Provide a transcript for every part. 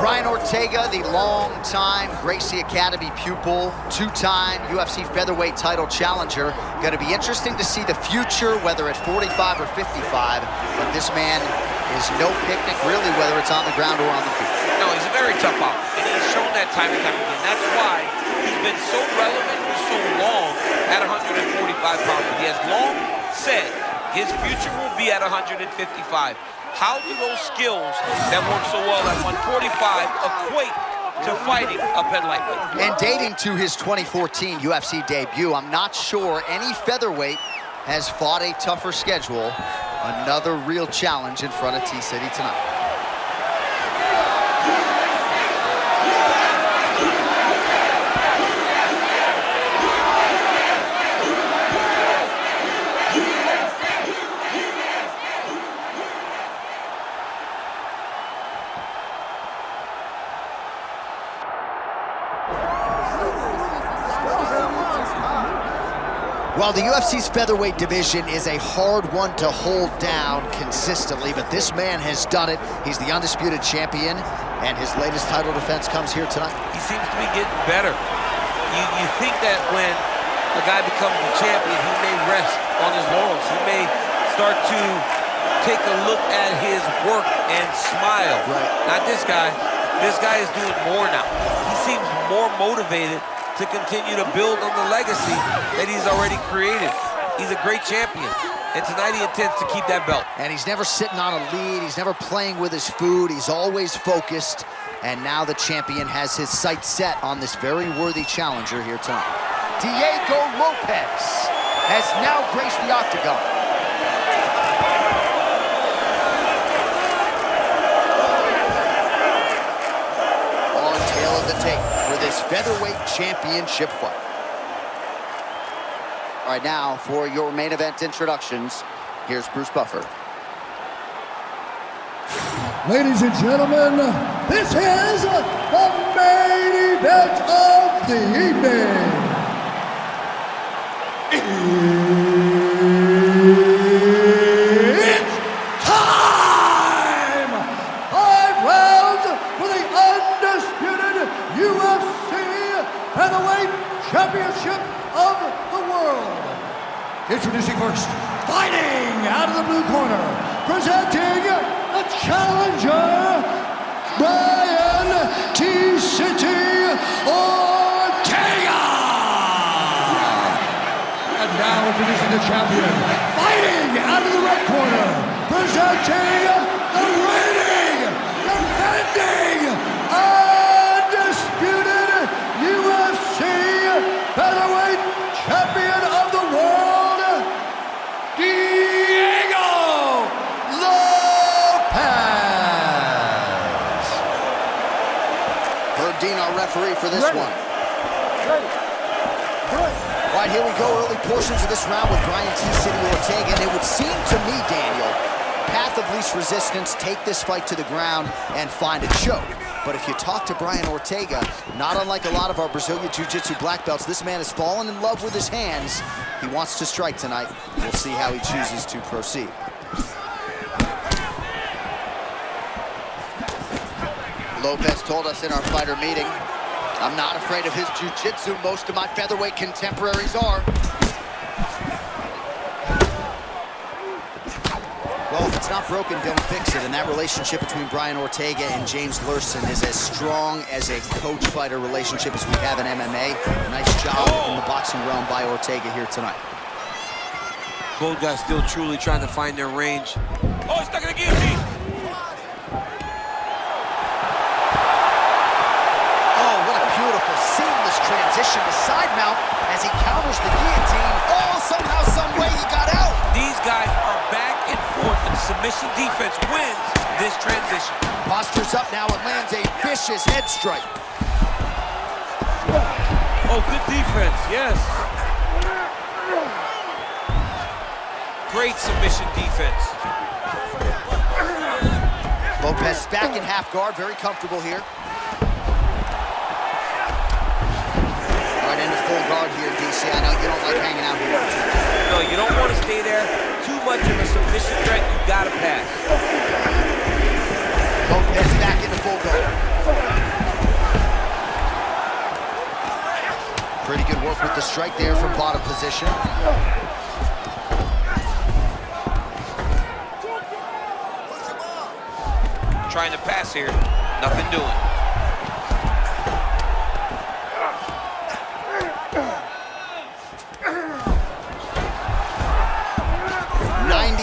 Brian Ortega, the long-time Gracie Academy pupil, two-time UFC featherweight title challenger. Going to be interesting to see the future, whether at 45 or 55. But this man is no picnic, really, whether it's on the ground or on the field. No, he's a very tough opponent, and he's shown that time and time again. That's why he's been so relevant for so long at 145 pounds. He has long said his future will be at 155. How do those skills that work so well at 145 equate to fighting up at lightweight? And dating to his 2014 UFC debut, I'm not sure any featherweight has fought a tougher schedule. Another real challenge in front of T-City tonight. Well, the UFC's featherweight division is a hard one to hold down consistently, but this man has done it. He's the undisputed champion, and his latest title defense comes here tonight. He seems to be getting better. You think that when a guy becomes the champion, he may rest on his laurels. He may start to take a look at his work and smile. Right. Not this guy. This guy is doing more now. He seems more motivated to continue to build on the legacy that he's already created. He's a great champion, and tonight he intends to keep that belt. And he's never sitting on a lead. He's never playing with his food. He's always focused. And now the champion has his sights set on this very worthy challenger here tonight. Diego Lopes has now graced the octagon. On tail of the tape for this featherweight championship fight. All right, now for your main event introductions, here's Bruce Buffer. Ladies and gentlemen, this is the main event of the evening. It's time! 5 rounds for the undisputed UFC Featherweight Championship of the world. Introducing first, fighting out of the blue corner, presenting the challenger, Brian T-City Ortega. And now introducing the champion, fighting out of the red corner, presenting the reigning, defending, undisputed UFC featherweight champion of the world, Diego Lopes. Herb Dean, our referee for this one. All right, here we go. Early portions of this round with Brian T-City Ortega. And it would seem to me, Daniel, path of least resistance, take this fight to the ground and find a choke. But if you talk to Brian Ortega, not unlike a lot of our Brazilian Jiu-Jitsu black belts, this man has fallen in love with his hands. He wants to strike tonight. We'll see how he chooses to proceed. Lopes told us in our fighter meeting, I'm not afraid of his jiu-jitsu. Most of my featherweight contemporaries are. Well, if it's not broken, don't fix it. And that relationship between Brian Ortega and James Lurson is as strong as a coach-fighter relationship as we have in MMA. Nice job in the boxing realm by Ortega here tonight. Both guys still truly trying to find their range. Oh, he's stuck in the guillotine. Seamless transition to side mount as he counters the guillotine. Oh, somehow, some way he got out. These guys are back and forth, and submission defense wins this transition. Postures up now and lands a vicious head strike. Oh, good defense, yes. Great submission defense. Lopes back in half guard, very comfortable here. Right into full guard here, DC. I know you don't like hanging out here. No, you don't want to stay there. Too much of a submission threat, you gotta pass. Lopes back into full guard. strike there from bottom position. Trying to pass here, nothing doing.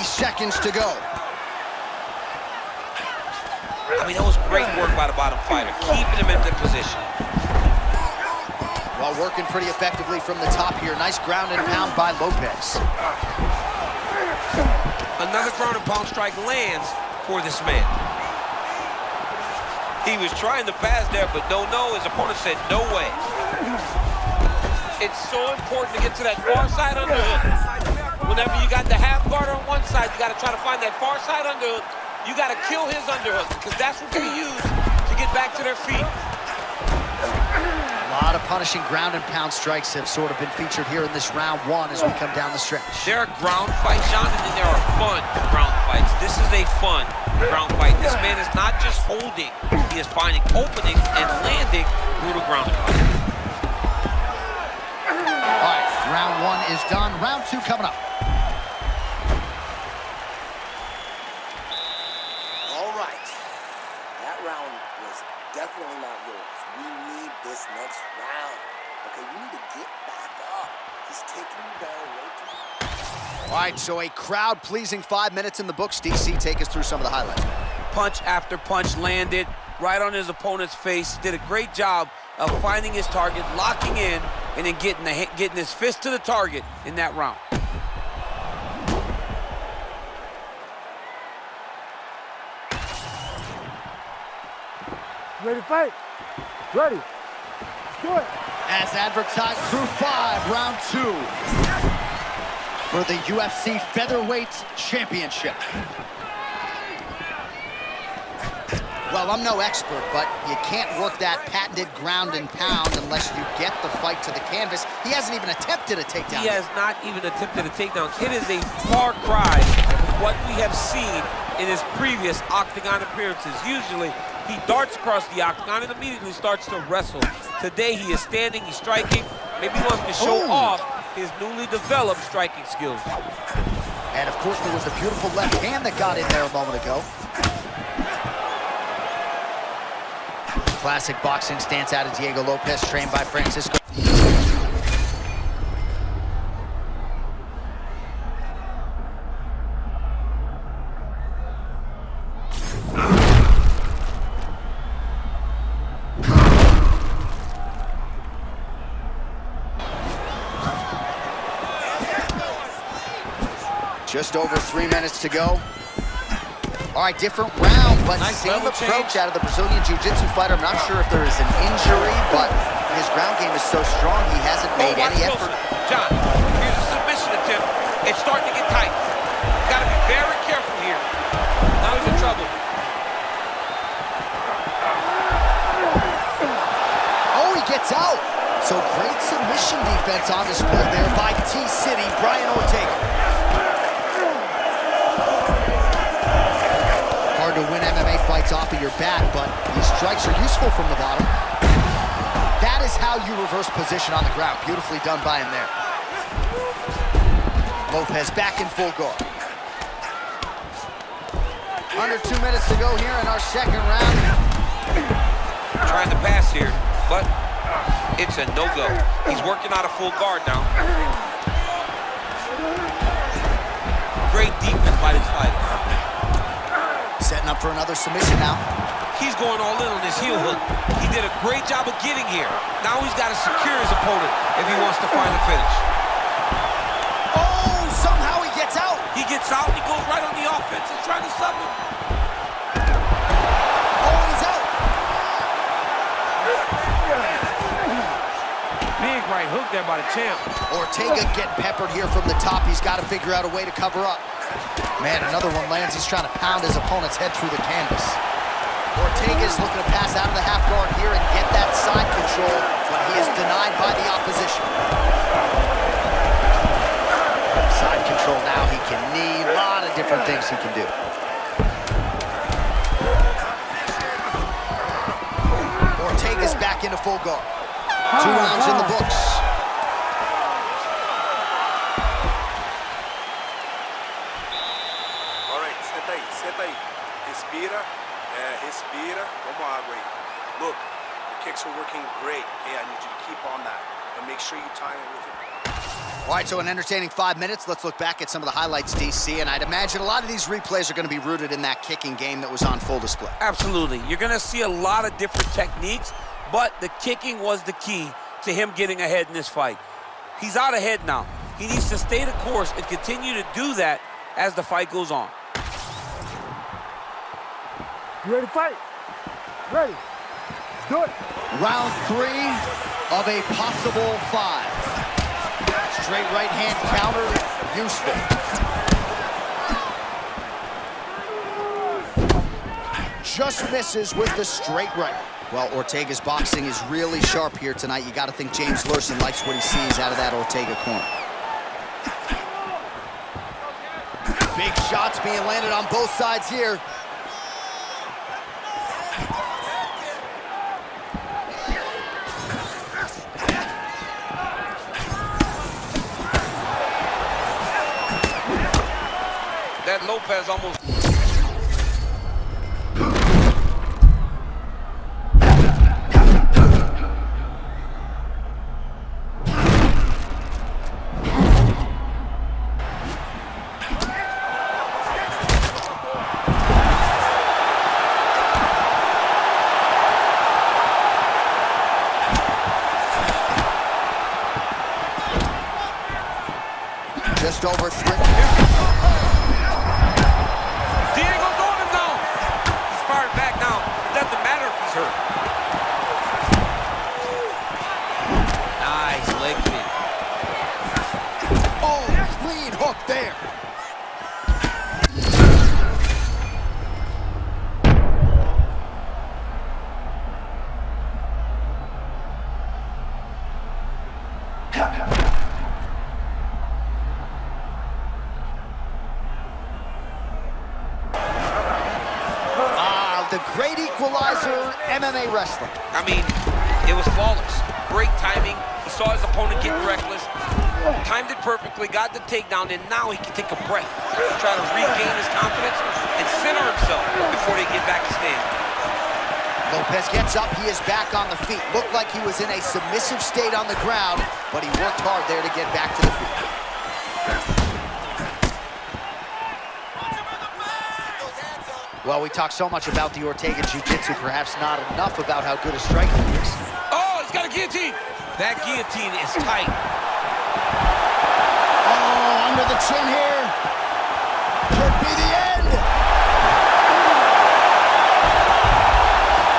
Seconds to go. I mean, that was great work by the bottom fighter, keeping him in the position. Well, working pretty effectively from the top here. Nice ground and pound by Lopes. Another ground and pound strike lands for this man. He was trying to pass there, but no. His opponent said no way. It's so important to get to that far side underhook. Whenever you got the half guard on one side, you got to try to find that far side underhook. You got to kill his underhook because that's what they use to get back to their feet. A lot of punishing ground and pound strikes have sort of been featured here in this round one as we come down the stretch. There are ground fights, John, and then there are fun ground fights. This is a fun ground fight. This man is not just holding. He is finding openings and landing brutal ground and pound. All right, round one is done. Round two coming up. Definitely not yours. We need this next round. Okay, you need to get back up. He's taking you down way too much. All right, so a crowd-pleasing 5 minutes in the books. DC, take us through some of the highlights. Punch after punch landed right on his opponent's face. Did a great job of finding his target, locking in, and then getting his fist to the target in that round. Ready to fight? Ready. Do it. As advertised through 5, round 2 for the UFC Featherweight Championship. Well, I'm no expert, but you can't work that patented ground and pound unless you get the fight to the canvas. He hasn't even attempted a takedown. He has not even attempted a takedown. It is a far cry from what we have seen in his previous octagon appearances. Usually, he darts across the octagon and immediately starts to wrestle. Today, he is standing, he's striking. Maybe he wants to show off his newly developed striking skills. And, of course, there was a beautiful left hand that got in there a moment ago. Classic boxing stance out of Diego Lopes, trained by Francisco. Just over 3 minutes to go. All right, different round, but nice same approach out of the Brazilian Jiu-Jitsu fighter. I'm not sure if there is an injury, but his ground game is so strong, he hasn't made any effort. John, here's a submission attempt. It's starting to get tight. Got to be very careful here. Now he's in trouble. Oh, he gets out. So great submission defense on display there by T-City, Brian Ortega. Hard to win MMA fights off of your back, but these strikes are useful from the bottom. That is how you reverse position on the ground. Beautifully done by him there. Lopes back in full guard. Under 2 minutes to go here in our second round. Trying to pass here, but it's a no-go. He's working out of full guard now. Great defense by this fighter. Setting up for another submission now. He's going all in on his heel hook. He did a great job of getting here. Now he's got to secure his opponent if he wants to find a finish. Oh, somehow he gets out. He gets out and he goes right on the offense and trying to sub him. Oh, he's out. Big right hook there by the champ. Ortega getting peppered here from the top. He's got to figure out a way to cover up. Man, another one lands. He's trying to pound his opponent's head through the canvas. Ortega's looking to pass out of the half guard here and get that side control, but he is denied by the opposition. Side control now. He can knee. A lot of different things he can do. Ortega's back into full guard. 2 rounds in the books. como agua. Look, the kicks are working great. Hey, I need you to keep on that. And make sure you time it with it. All right, so an entertaining 5 minutes. Let's look back at some of the highlights, DC, and I'd imagine a lot of these replays are going to be rooted in that kicking game that was on full display. Absolutely. You're going to see a lot of different techniques, but the kicking was the key to him getting ahead in this fight. He's out ahead now. He needs to stay the course and continue to do that as the fight goes on. You ready to fight? Ready. Let's do it. Round 3 of a possible 5. Straight right hand counter, useful. Just misses with the straight right. Well, Ortega's boxing is really sharp here tonight. You got to think James Larson likes what he sees out of that Ortega corner. Big shots being landed on both sides here. That Lopes almost... Just over 3. Diego's on him now. He's firing back now. It doesn't matter if he's hurt. Nice leg kick. Oh, clean hook there. The great equalizer, MMA wrestling. I mean, it was flawless. Great timing. He saw his opponent getting reckless. Timed it perfectly, got the takedown, and now he can take a breath. Try to regain his confidence and center himself before they get back to stand. Lopes gets up, he is back on the feet. Looked like he was in a submissive state on the ground, but he worked hard there to get back to the feet. Well, we talk so much about the Ortega Jiu-Jitsu, perhaps not enough about how good a striker he is. Oh, he's got a guillotine. That guillotine is tight. Oh, under the chin here. Could be the end.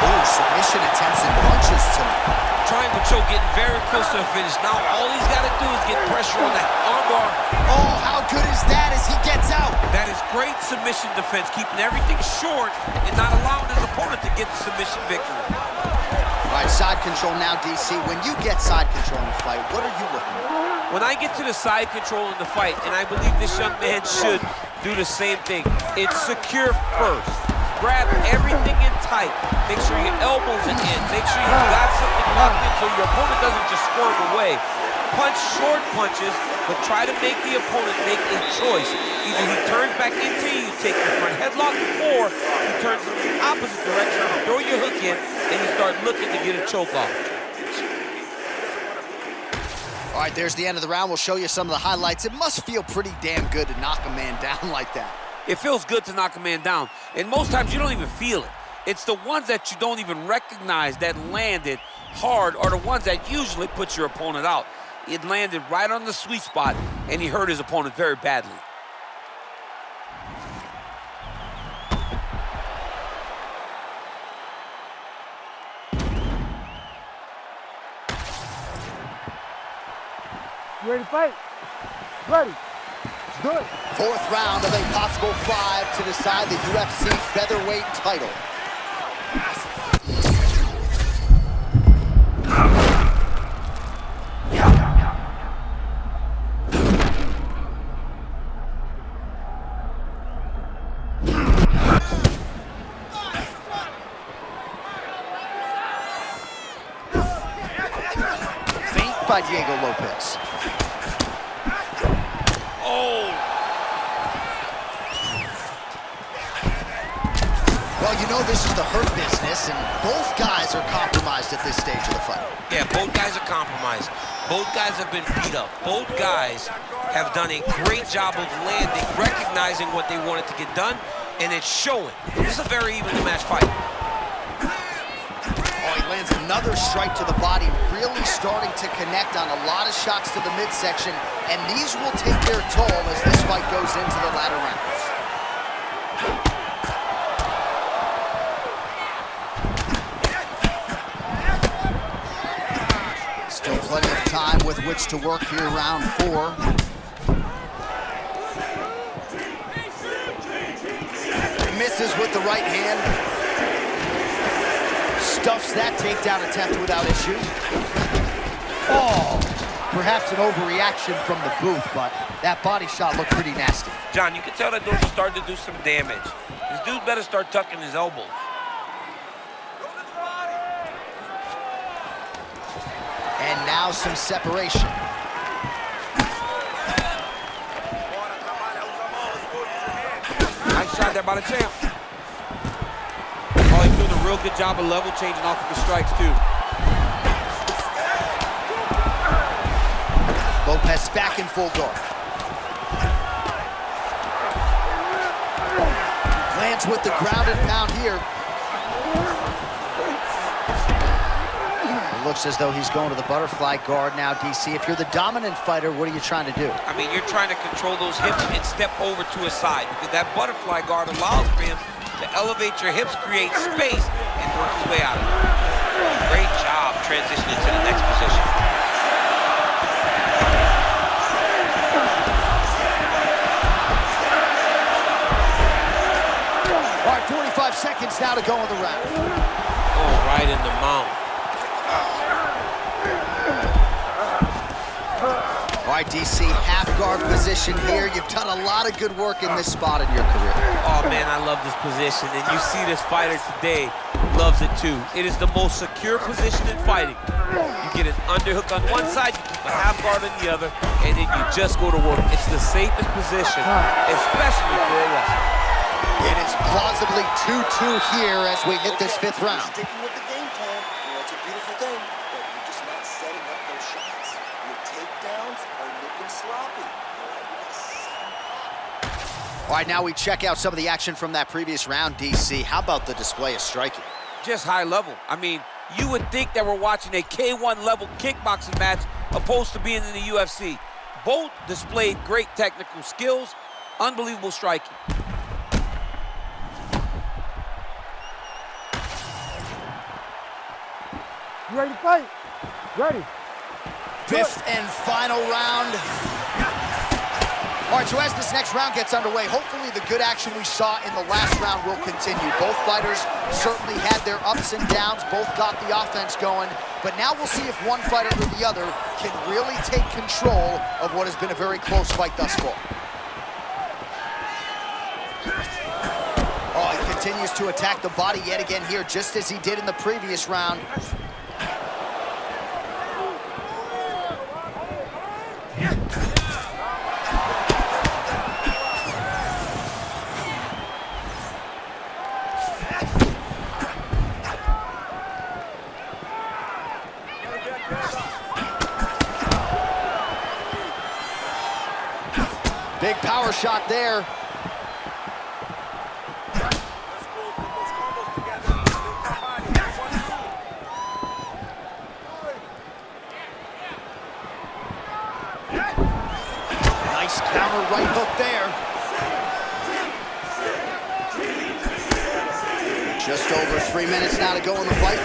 Oh, submission attempts and punches tonight. Triangle choke getting very close to the finish. Now all he's got to do is get pressure on that armbar. Oh, how good is that as he gets out? That is great submission defense, keeping everything short and not allowing his opponent to get the submission victory. All right, side control now, DC. When you get side control in the fight, what are you looking at? When I get to the side control in the fight, and I believe this young man should do the same thing, it's secure first. Grab everything in tight. Make sure your elbows are in. Make sure you got something locked in so your opponent doesn't just swerve away. Punch short punches, but try to make the opponent make a choice. Either he turns back into you, take your front headlock, or he turns in the opposite direction, throw your hook in, and you start looking to get a choke off. All right, there's the end of the round. We'll show you some of the highlights. It must feel pretty damn good to knock a man down like that. It feels good to knock a man down, and most times you don't even feel it. It's the ones that you don't even recognize that landed hard are the ones that usually put your opponent out. It landed right on the sweet spot, and he hurt his opponent very badly. You ready to fight? Ready. Let's do it. 4th round of a possible 5 to decide the UFC featherweight title. Feint by Diego Lopes. Oh! Well, you know this is the hurt business, and both guys are compromised at this stage of the fight. Yeah, both guys are compromised. Both guys have been beat up. Both guys have done a great job of landing, recognizing what they wanted to get done, and it's showing. This is a very evenly matched fight. Oh, he lands another strike to the body, really starting to connect on a lot of shots to the midsection, and these will take their toll as this fight goes into the latter rounds. Still plenty of time with which to work here, round 4. Misses with the right hand. Stuffs that takedown attempt without issue. Oh, perhaps an overreaction from the booth, but that body shot looked pretty nasty. John, you can tell that those are starting to do some damage. This dude better start tucking his elbows. And now some separation. Nice shot there by the champ. Oh, he's doing a real good job of level changing off of the strikes, too. Lopes back in full guard. Lands with the ground and pound here. It looks as though he's going to the butterfly guard now, DC. If you're the dominant fighter, what are you trying to do? I mean, you're trying to control those hips and step over to his side, because that butterfly guard allows for him to elevate your hips, create space, and work his way out of it. Great job transitioning to the next position. All right, 45 seconds now to go in the round. Oh, right in the mount. All right, DC, half guard position here. You've done a lot of good work in this spot in your career. Oh, man, I love this position, and you see this fighter today loves it, too. It is the most secure position in fighting. You get an underhook on one side, you keep a half guard on the other, and then you just go to work. It's the safest position, especially for a wrestler. It is plausibly 2-2 here as we hit this 5th round. Sticking with the game plan, it's a beautiful thing, but you're just not setting up those shots. Your takedowns are looking sloppy. All right, now we check out some of the action from that previous round, DC. How about the display of striking? Just high level. I mean, you would think that we're watching a K1 level kickboxing match opposed to being in the UFC. Both displayed great technical skills, unbelievable striking. You ready to fight? Ready. 5th and final round. All right, so as this next round gets underway, hopefully the good action we saw in the last round will continue. Both fighters certainly had their ups and downs, both got the offense going, but now we'll see if one fighter or the other can really take control of what has been a very close fight thus far. Oh, he continues to attack the body yet again here, just as he did in the previous round. Big power shot there. Nice counter right hook there. Just over 3 minutes now to go in the fight.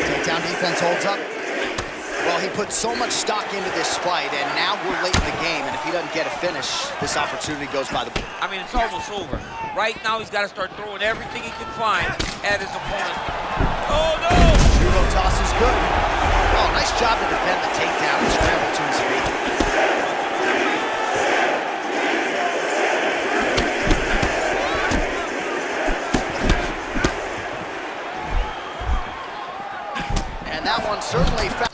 Takedown defense holds up. Well, he put so much stock into this fight, and now we're late in the game, and if he doesn't get a finish, this opportunity goes by the board. I mean, it's almost over. Right now, he's got to start throwing everything he can find at his opponent. Oh, no! Judo toss is good. Oh, nice job to defend the takedown and scramble to his feet. And that one certainly found.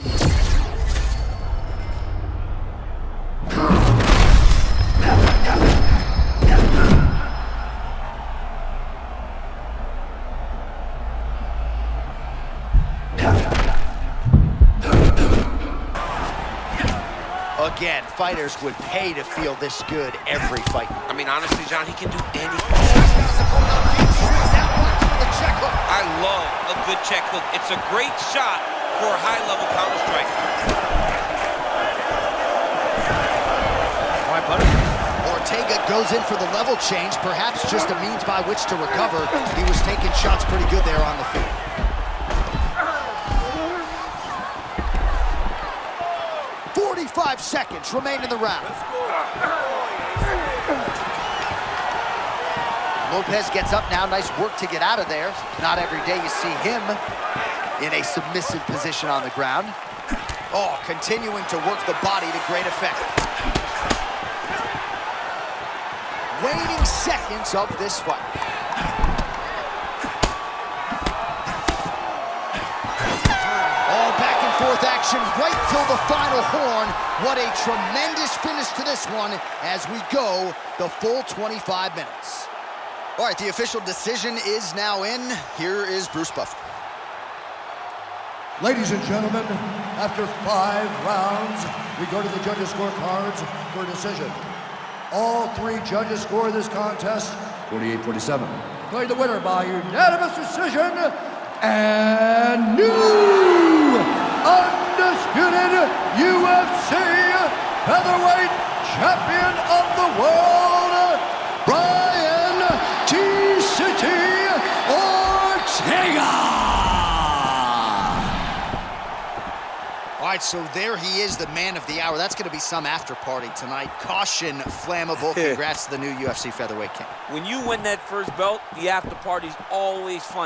Again, fighters would pay to feel this good every fight. I mean, honestly, John, he can do anything. I love a good check hook. It's a great shot for a high-level counter strike. All right, buddy. Ortega goes in for the level change, perhaps just a means by which to recover. He was taking shots pretty good there on the feet. Five seconds remain in the round. Lopes gets up now. Nice work to get out of there. Not every day you see him in a submissive position on the ground. Oh, continuing to work the body to great effect. Waning seconds of this fight. Fourth action right till the final horn. What a tremendous finish to this one as we go the full 25 minutes. All right, the official decision is now in. Here is Bruce Buffer. Ladies and gentlemen, after 5 rounds, we go to the judges' scorecards for a decision. All 3 judges score this contest 48-47. Declared the winner by unanimous decision and new undisputed UFC featherweight champion of the world, Brian T-City Ortega. All right, so there he is, the man of the hour. That's going to be some after party tonight. Caution flammable. Congrats to the new UFC featherweight king. When you win that first belt, the after party's always fun.